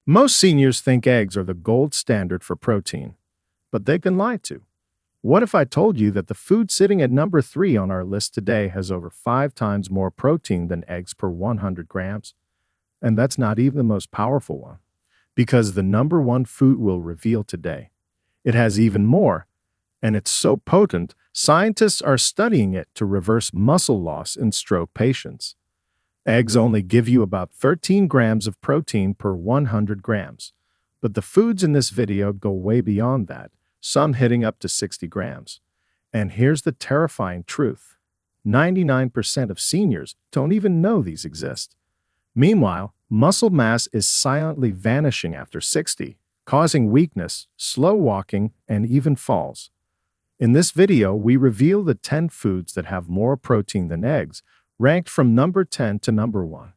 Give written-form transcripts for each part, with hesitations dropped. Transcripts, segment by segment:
Most seniors think eggs are the gold standard for protein, but they've been lied to. What if I told you that the food sitting at number 3 on our list today has over 5 times more protein than eggs per 100 grams? And that's not even the most powerful one, because the number one food we'll reveal today, it has even more, and it's so potent, scientists are studying it to reverse muscle loss in stroke patients. Eggs only give you about 13 grams of protein per 100 grams, but the foods in this video go way beyond that, some hitting up to 60 grams. And here's the terrifying truth. 99% of seniors don't even know these exist. Meanwhile, muscle mass is silently vanishing after 60, causing weakness, slow walking, and even falls. In this video, we reveal the 10 foods that have more protein than eggs, ranked from number 10 to number 1.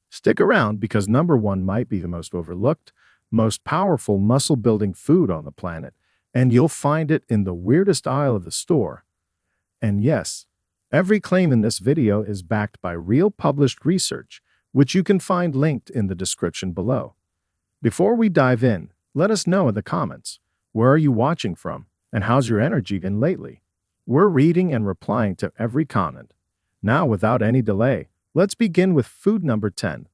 Stick around because number 1 might be the most overlooked, most powerful muscle-building food on the planet, and you'll find it in the weirdest aisle of the store. And yes, every claim in this video is backed by real published research, which you can find linked in the description below. Before we dive in, let us know in the comments, where are you watching from, and how's your energy been lately? We're reading and replying to every comment. Now, without any delay, let's begin with food number 10.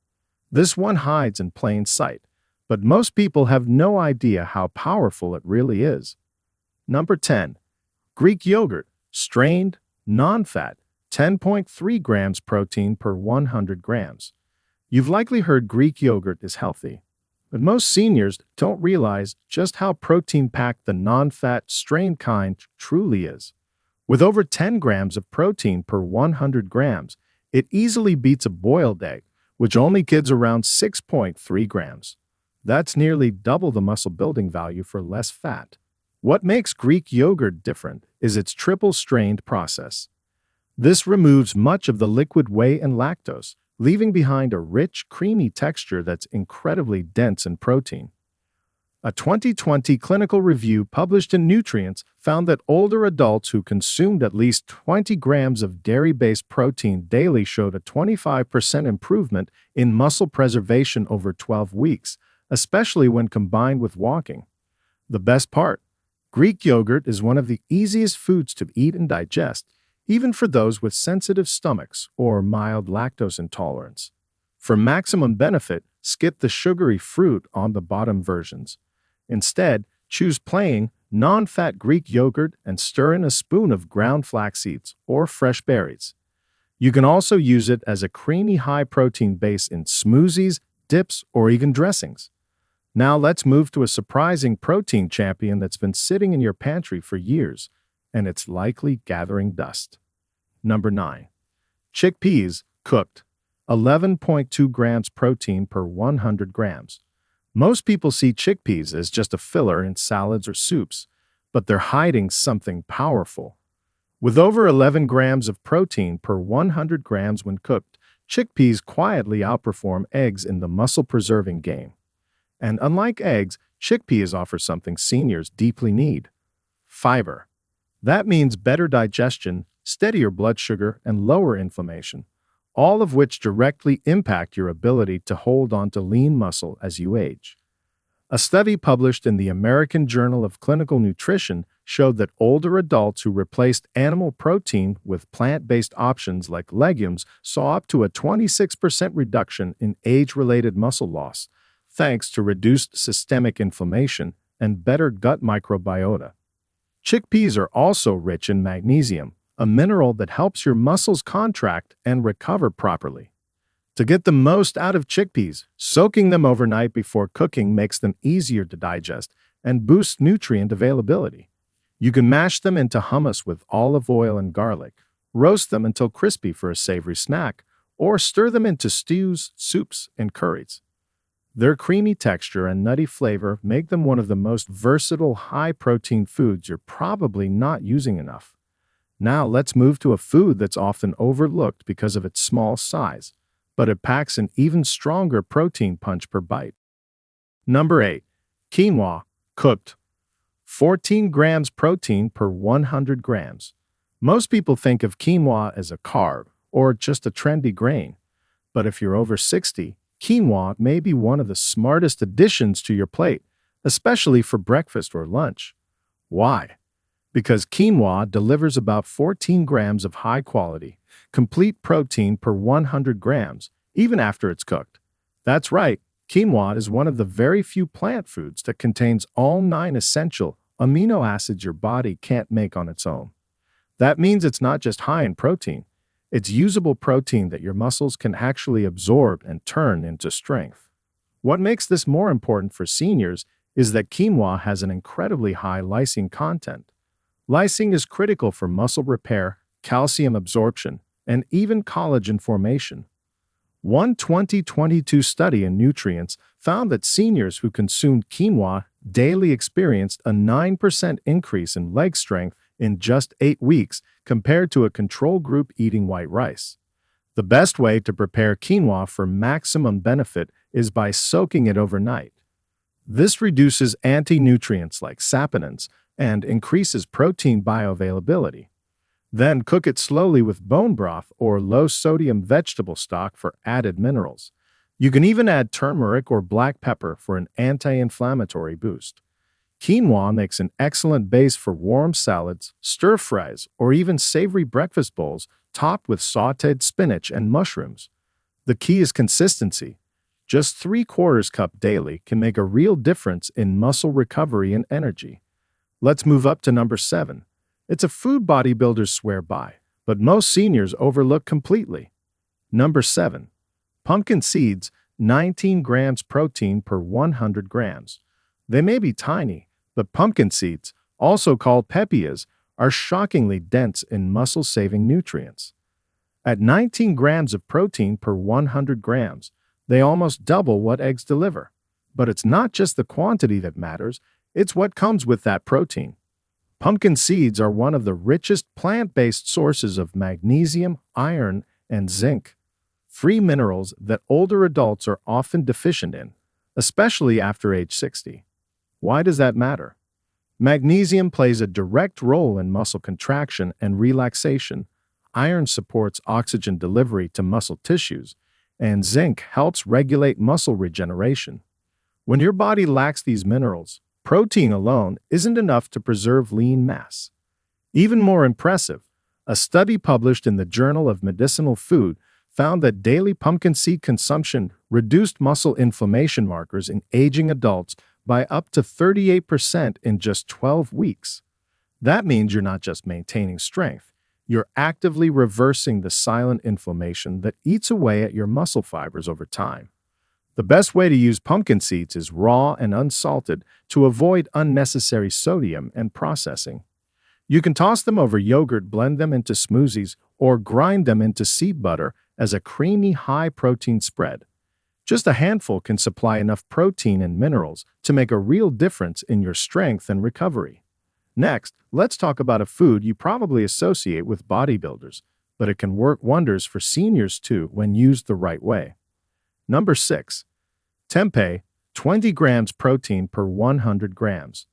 This one hides in plain sight, but most people have no idea how powerful it really is. Number 10. Greek yogurt, strained, non-fat, 10.3 grams protein per 100 grams. You've likely heard Greek yogurt is healthy, but most seniors don't realize just how protein-packed the non-fat, strained kind truly is. With over 10 grams of protein per 100 grams, it easily beats a boiled egg, which only gives around 6.3 grams. That's nearly double the muscle-building value for less fat. What makes Greek yogurt different is its triple-strained process. This removes much of the liquid whey and lactose, leaving behind a rich, creamy texture that's incredibly dense in protein. A 2020 clinical review published in Nutrients found that older adults who consumed at least 20 grams of dairy-based protein daily showed a 25% improvement in muscle preservation over 12 weeks, especially when combined with walking. The best part, Greek yogurt is one of the easiest foods to eat and digest, even for those with sensitive stomachs or mild lactose intolerance. For maximum benefit, skip the sugary fruit on the bottom versions. Instead, choose plain, non-fat Greek yogurt and stir in a spoon of ground flax seeds or fresh berries. You can also use it as a creamy high-protein base in smoothies, dips, or even dressings. Now let's move to a surprising protein champion that's been sitting in your pantry for years, and it's likely gathering dust. Number 9. Chickpeas, cooked, 11.2 grams protein per 100 grams. Most people see chickpeas as just a filler in salads or soups, but they're hiding something powerful. With over 11 grams of protein per 100 grams when cooked, chickpeas quietly outperform eggs in the muscle-preserving game. And unlike eggs, chickpeas offer something seniors deeply need: fiber. That means better digestion, steadier blood sugar, and lower inflammation, all of which directly impact your ability to hold on to lean muscle as you age. A study published in the American Journal of Clinical Nutrition showed that older adults who replaced animal protein with plant-based options like legumes saw up to a 26% reduction in age-related muscle loss, thanks to reduced systemic inflammation and better gut microbiota. Chickpeas are also rich in magnesium, a mineral that helps your muscles contract and recover properly. To get the most out of chickpeas, soaking them overnight before cooking makes them easier to digest and boosts nutrient availability. You can mash them into hummus with olive oil and garlic, roast them until crispy for a savory snack, or stir them into stews, soups, and curries. Their creamy texture and nutty flavor make them one of the most versatile high-protein foods you're probably not using enough. Now let's move to a food that's often overlooked because of its small size, but it packs an even stronger protein punch per bite. Number 8. Quinoa, cooked, 14 grams protein per 100 grams. Most people think of quinoa as a carb or just a trendy grain, but if you're over 60, Quinoa may be one of the smartest additions to your plate, especially for breakfast or lunch. Why? Because quinoa delivers about 14 grams of high quality, complete protein per 100 grams, even after it's cooked. That's right, quinoa is one of the very few plant foods that contains all 9 essential amino acids your body can't make on its own. That means it's not just high in protein, it's usable protein that your muscles can actually absorb and turn into strength. What makes this more important for seniors is that quinoa has an incredibly high lysine content. Lysine is critical for muscle repair, calcium absorption, and even collagen formation. One 2022 study in Nutrients found that seniors who consumed quinoa daily experienced a 9% increase in leg strength in just 8 weeks compared to a control group eating white rice. The best way to prepare quinoa for maximum benefit is by soaking it overnight. This reduces anti-nutrients like saponins and increases protein bioavailability. Then cook it slowly with bone broth or low-sodium vegetable stock for added minerals. You can even add turmeric or black pepper for an anti-inflammatory boost. Quinoa makes an excellent base for warm salads, stir-fries, or even savory breakfast bowls topped with sautéed spinach and mushrooms. The key is consistency. Just 3/4 cup daily can make a real difference in muscle recovery and energy. Let's move up to number 7. It's a food bodybuilders swear by, but most seniors overlook completely. Number 7. Pumpkin seeds, 19 grams protein per 100 grams. They may be tiny, but pumpkin seeds, also called pepias, are shockingly dense in muscle-saving nutrients. At 19 grams of protein per 100 grams, they almost double what eggs deliver. But it's not just the quantity that matters, it's what comes with that protein. Pumpkin seeds are one of the richest plant-based sources of magnesium, iron, and zinc, free minerals that older adults are often deficient in, especially after age 60. Why does that matter? Magnesium plays a direct role in muscle contraction and relaxation, iron supports oxygen delivery to muscle tissues, and zinc helps regulate muscle regeneration. When your body lacks these minerals, protein alone isn't enough to preserve lean mass. Even more impressive, a study published in the Journal of Medicinal Food found that daily pumpkin seed consumption reduced muscle inflammation markers in aging adults by up to 38% in just 12 weeks. That means you're not just maintaining strength, you're actively reversing the silent inflammation that eats away at your muscle fibers over time. The best way to use pumpkin seeds is raw and unsalted to avoid unnecessary sodium and processing. You can toss them over yogurt, blend them into smoothies, or grind them into seed butter as a creamy, high-protein spread. Just a handful can supply enough protein and minerals to make a real difference in your strength and recovery. Next, let's talk about a food you probably associate with bodybuilders, but it can work wonders for seniors too when used the right way. Number 6. Tempeh, 20 grams protein per 100 grams.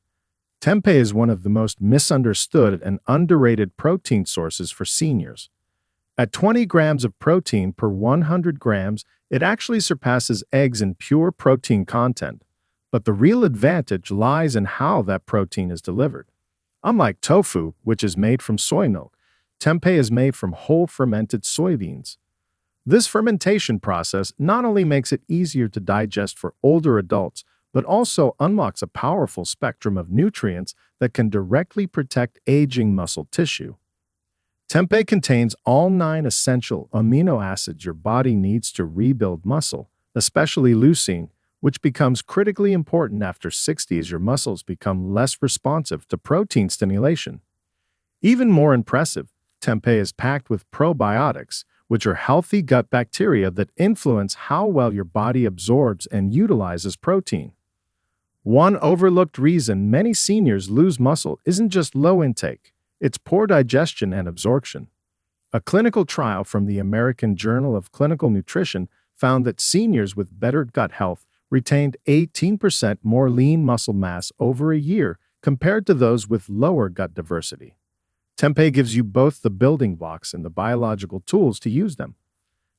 Tempeh is one of the most misunderstood and underrated protein sources for seniors. At 20 grams of protein per 100 grams, it actually surpasses eggs in pure protein content. But the real advantage lies in how that protein is delivered. Unlike tofu, which is made from soy milk, tempeh is made from whole fermented soybeans. This fermentation process not only makes it easier to digest for older adults, but also unlocks a powerful spectrum of nutrients that can directly protect aging muscle tissue. Tempeh contains all 9 essential amino acids your body needs to rebuild muscle, especially leucine, which becomes critically important after 60 as your muscles become less responsive to protein stimulation. Even more impressive, tempeh is packed with probiotics, which are healthy gut bacteria that influence how well your body absorbs and utilizes protein. One overlooked reason many seniors lose muscle isn't just low intake, it's poor digestion and absorption. A clinical trial from the American Journal of Clinical Nutrition found that seniors with better gut health retained 18% more lean muscle mass over a year compared to those with lower gut diversity. Tempeh gives you both the building blocks and the biological tools to use them.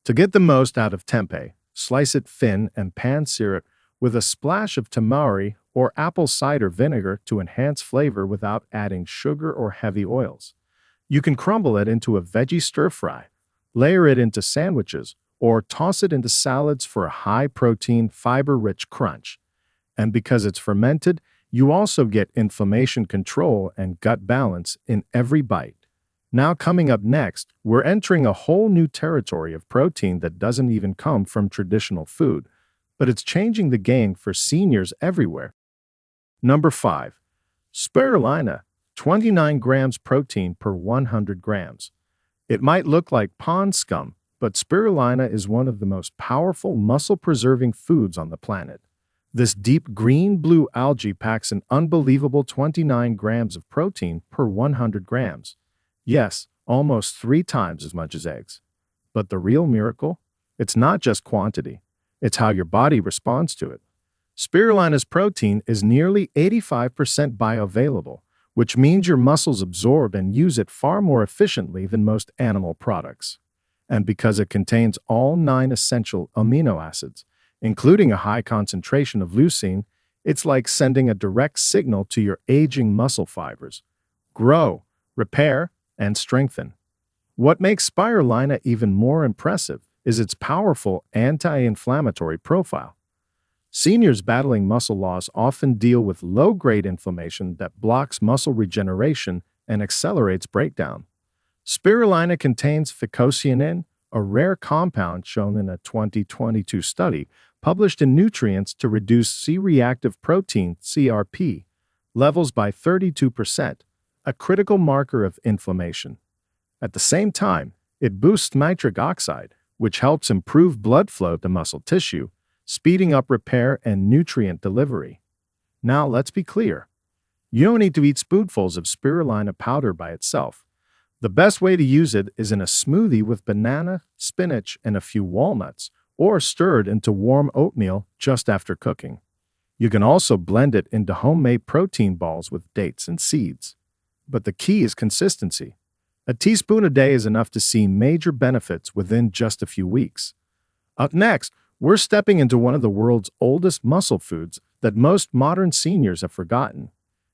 To get the most out of tempeh, Slice it thin and pan-sear it with a splash of tamari or apple cider vinegar to enhance flavor without adding sugar or heavy oils. You can crumble it into a veggie stir-fry, layer it into sandwiches, or toss it into salads for a high-protein, fiber-rich crunch. And because it's fermented, you also get inflammation control and gut balance in every bite. Now, coming up next, we're entering a whole new territory of protein that doesn't even come from traditional food, but it's changing the game for seniors everywhere. Number 5. Spirulina, 29 grams protein per 100 grams. It might look like pond scum, but spirulina is one of the most powerful muscle-preserving foods on the planet. This deep green-blue algae packs an unbelievable 29 grams of protein per 100 grams. Yes, almost 3 times as much as eggs. But the real miracle? It's not just quantity. It's how your body responds to it. Spirulina's protein is nearly 85% bioavailable, which means your muscles absorb and use it far more efficiently than most animal products. And because it contains all 9 essential amino acids, including a high concentration of leucine, it's like sending a direct signal to your aging muscle fibers. Grow, repair, and strengthen. What makes spirulina even more impressive is its powerful anti-inflammatory profile. Seniors battling muscle loss often deal with low-grade inflammation that blocks muscle regeneration and accelerates breakdown. Spirulina contains phycocyanin, a rare compound shown in a 2022 study published in Nutrients to reduce C-reactive protein (CRP) levels by 32%, a critical marker of inflammation. At the same time, it boosts nitric oxide, which helps improve blood flow to muscle tissue, speeding up repair and nutrient delivery. Now, let's be clear. You don't need to eat spoonfuls of spirulina powder by itself. The best way to use it is in a smoothie with banana, spinach, and a few walnuts, or stirred into warm oatmeal just after cooking. You can also blend it into homemade protein balls with dates and seeds. But the key is consistency. A teaspoon a day is enough to see major benefits within just a few weeks. Up next, we're stepping into one of the world's oldest muscle foods that most modern seniors have forgotten.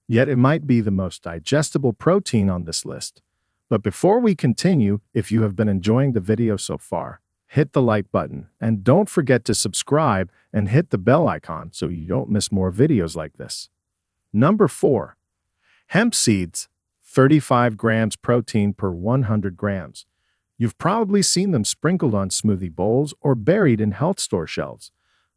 Yet it might be the most digestible protein on this list. But before we continue, if you have been enjoying the video so far, hit the like button and don't forget to subscribe and hit the bell icon so you don't miss more videos like this. Number 4. Hemp seeds, 35 grams protein per 100 grams. You've probably seen them sprinkled on smoothie bowls or buried in health store shelves.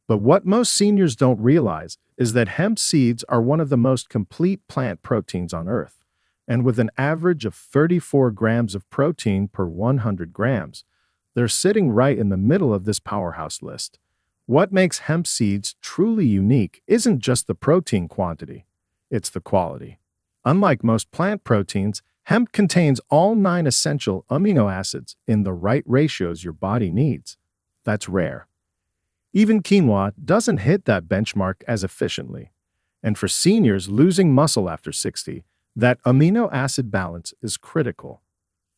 But what most seniors don't realize is that hemp seeds are one of the most complete plant proteins on Earth. And with an average of 34 grams of protein per 100 grams, they're sitting right in the middle of this powerhouse list. What makes hemp seeds truly unique isn't just the protein quantity, it's the quality. Unlike most plant proteins, hemp contains all 9 essential amino acids in the right ratios your body needs. That's rare. Even quinoa doesn't hit that benchmark as efficiently. And for seniors losing muscle after 60, that amino acid balance is critical.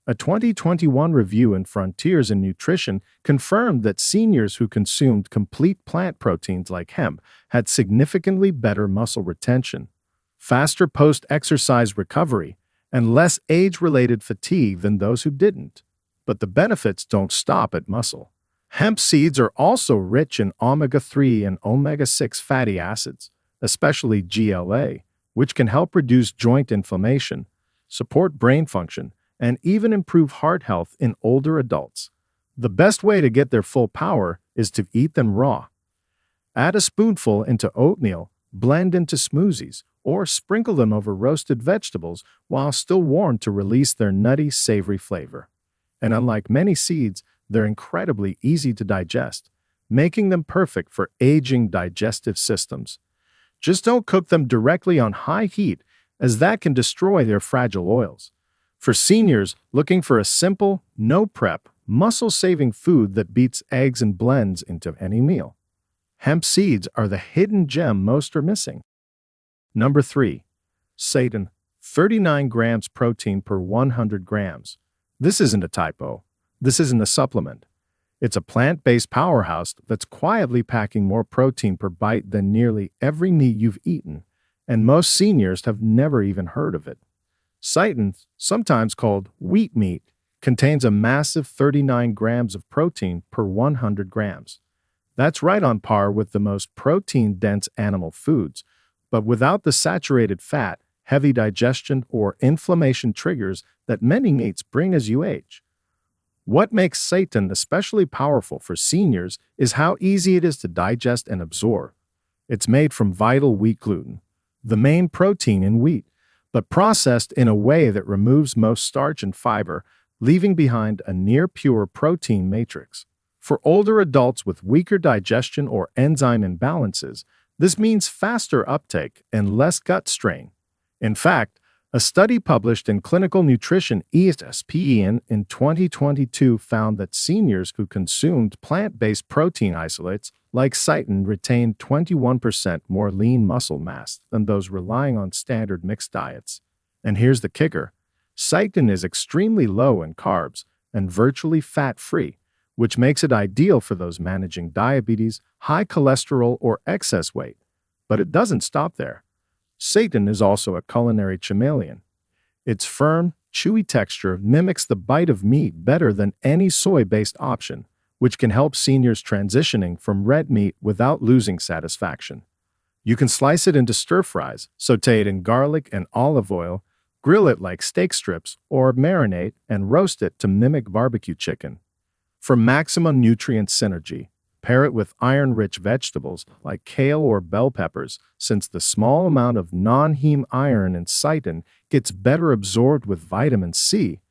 A 2021 review in Frontiers in Nutrition confirmed that seniors who consumed complete plant proteins like hemp had significantly better muscle retention, faster post-exercise recovery, and less age-related fatigue than those who didn't. But the benefits don't stop at muscle. Hemp seeds are also rich in omega-3 and omega-6 fatty acids, especially GLA, which can help reduce joint inflammation, support brain function, and even improve heart health in older adults. The best way to get their full power is to eat them raw. Add a spoonful into oatmeal, blend into smoothies, or sprinkle them over roasted vegetables while still warm to release their nutty, savory flavor. And unlike many seeds, they're incredibly easy to digest, making them perfect for aging digestive systems. Just don't cook them directly on high heat, as that can destroy their fragile oils. For seniors looking for a simple, no-prep, muscle-saving food that beats eggs and blends into any meal, hemp seeds are the hidden gem most are missing. Number 3. Seitan, 39 grams protein per 100 grams. This isn't a typo. This isn't a supplement. It's a plant-based powerhouse that's quietly packing more protein per bite than nearly every meat you've eaten, and most seniors have never even heard of it. Seitan, sometimes called wheat meat, contains a massive 39 grams of protein per 100 grams. That's right on par with the most protein-dense animal foods, but without the saturated fat, heavy digestion, or inflammation triggers that many meats bring as you age. What makes seitan especially powerful for seniors is how easy it is to digest and absorb. It's made from vital wheat gluten, the main protein in wheat, but processed in a way that removes most starch and fiber, leaving behind a near-pure protein matrix. For older adults with weaker digestion or enzyme imbalances, this means faster uptake and less gut strain. In fact, a study published in Clinical Nutrition ESPN in 2022 found that seniors who consumed plant-based protein isolates like seitan retained 21% more lean muscle mass than those relying on standard mixed diets. And here's the kicker. Seitan is extremely low in carbs and virtually fat-free, which makes it ideal for those managing diabetes, high cholesterol, or excess weight. But it doesn't stop there. Seitan is also a culinary chameleon. Its firm, chewy texture mimics the bite of meat better than any soy-based option, which can help seniors transitioning from red meat without losing satisfaction. You can slice it into stir-fries, saute it in garlic and olive oil, grill it like steak strips, or marinate and roast it to mimic barbecue chicken. For maximum nutrient synergy, pair it with iron-rich vegetables like kale or bell peppers, since the small amount of non-heme iron in seitan gets better absorbed with vitamin C.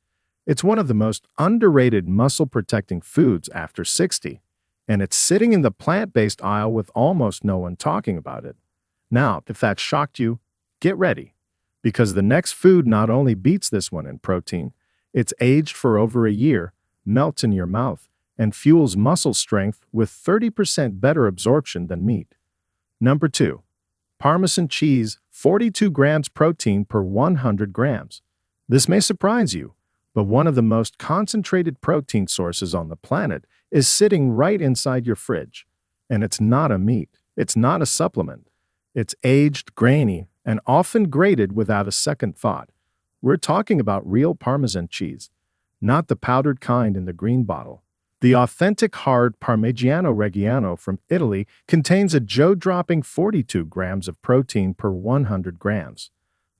It's one of the most underrated muscle-protecting foods after 60, and it's sitting in the plant-based aisle with almost no one talking about it. Now, if that shocked you, get ready, because the next food not only beats this one in protein, it's aged for over a year, melts in your mouth, and fuels muscle strength with 30% better absorption than meat. Number 2. Parmesan cheese, 42 grams protein per 100 grams. This may surprise you, but one of the most concentrated protein sources on the planet is sitting right inside your fridge. And it's not a meat. It's not a supplement. It's aged, grainy, and often grated without a second thought. We're talking about real Parmesan cheese, not the powdered kind in the green bottle. The authentic hard Parmigiano Reggiano from Italy contains a jaw-dropping 42 grams of protein per 100 grams.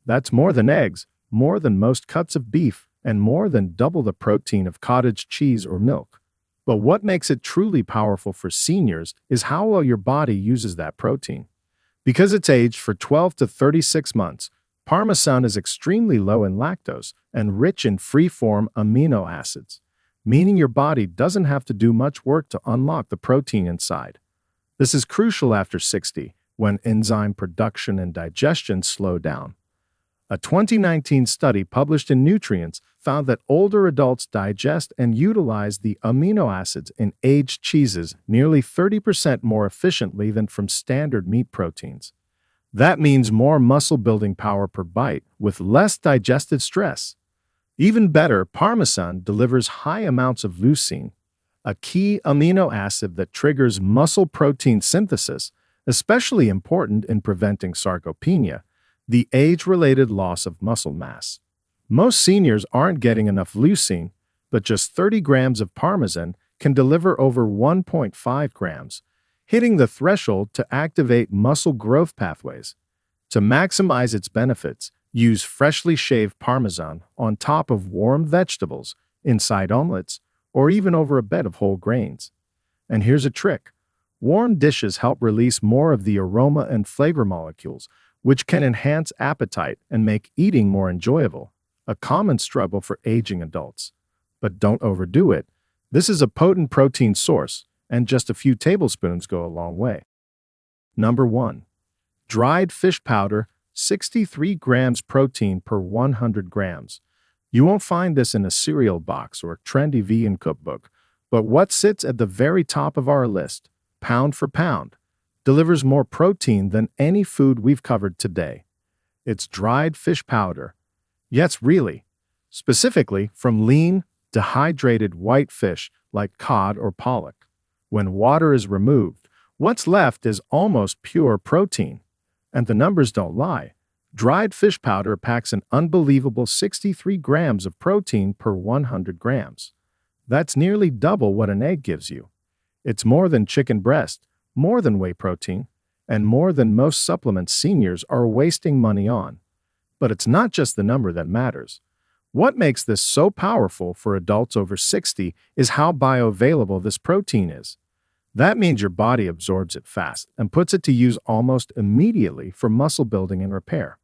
That's more than eggs, more than most cuts of beef, and more than double the protein of cottage cheese or milk. But what makes it truly powerful for seniors is how well your body uses that protein. Because it's aged for 12 to 36 months, Parmesan is extremely low in lactose and rich in free-form amino acids, meaning your body doesn't have to do much work to unlock the protein inside. This is crucial after 60, when enzyme production and digestion slow down. A 2019 study published in Nutrients found that older adults digest and utilize the amino acids in aged cheeses nearly 30% more efficiently than from standard meat proteins. That means more muscle-building power per bite with less digestive stress. Even better, Parmesan delivers high amounts of leucine, a key amino acid that triggers muscle protein synthesis, especially important in preventing sarcopenia, the age-related loss of muscle mass. Most seniors aren't getting enough leucine, but just 30 grams of Parmesan can deliver over 1.5 grams, hitting the threshold to activate muscle growth pathways. To maximize its benefits, use freshly shaved Parmesan on top of warm vegetables, inside omelets, or even over a bed of whole grains. And here's a trick. Warm dishes help release more of the aroma and flavor molecules, which can enhance appetite and make eating more enjoyable, a common struggle for aging adults. But don't overdo it. This is a potent protein source, and just a few tablespoons go a long way. Number 1. Dried fish powder, 63 grams protein per 100 grams. You won't find this in a cereal box or trendy vegan cookbook, but what sits at the very top of our list, pound for pound, delivers more protein than any food we've covered today. It's dried fish powder. Yes, really. Specifically from lean, dehydrated white fish like cod or pollock. When water is removed, what's left is almost pure protein. And the numbers don't lie. Dried fish powder packs an unbelievable 63 grams of protein per 100 grams. That's nearly double what an egg gives you. It's more than chicken breast, more than whey protein, and more than most supplements seniors are wasting money on. But it's not just the number that matters. What makes this so powerful for adults over 60 is how bioavailable this protein is. That means your body absorbs it fast and puts it to use almost immediately for muscle building and repair.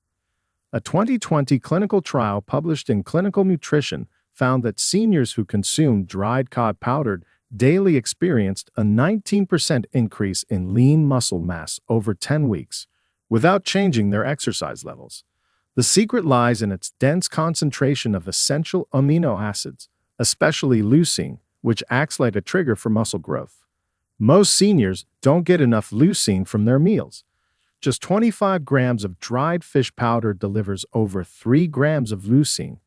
A 2020 clinical trial published in Clinical Nutrition found that seniors who consumed dried cod powdered daily experienced a 19% increase in lean muscle mass over 10 weeks, without changing their exercise levels. The secret lies in its dense concentration of essential amino acids, especially leucine, which acts like a trigger for muscle growth. Most seniors don't get enough leucine from their meals. Just 25 grams of dried fish powder delivers over 3 grams of leucine,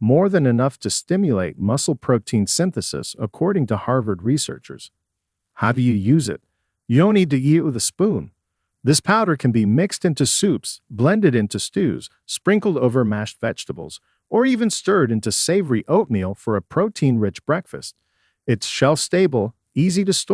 more than enough to stimulate muscle protein synthesis, according to Harvard researchers. How do you use it? You don't need to eat it with a spoon. This powder can be mixed into soups, blended into stews, sprinkled over mashed vegetables, or even stirred into savory oatmeal for a protein-rich breakfast. It's shelf-stable, easy to store,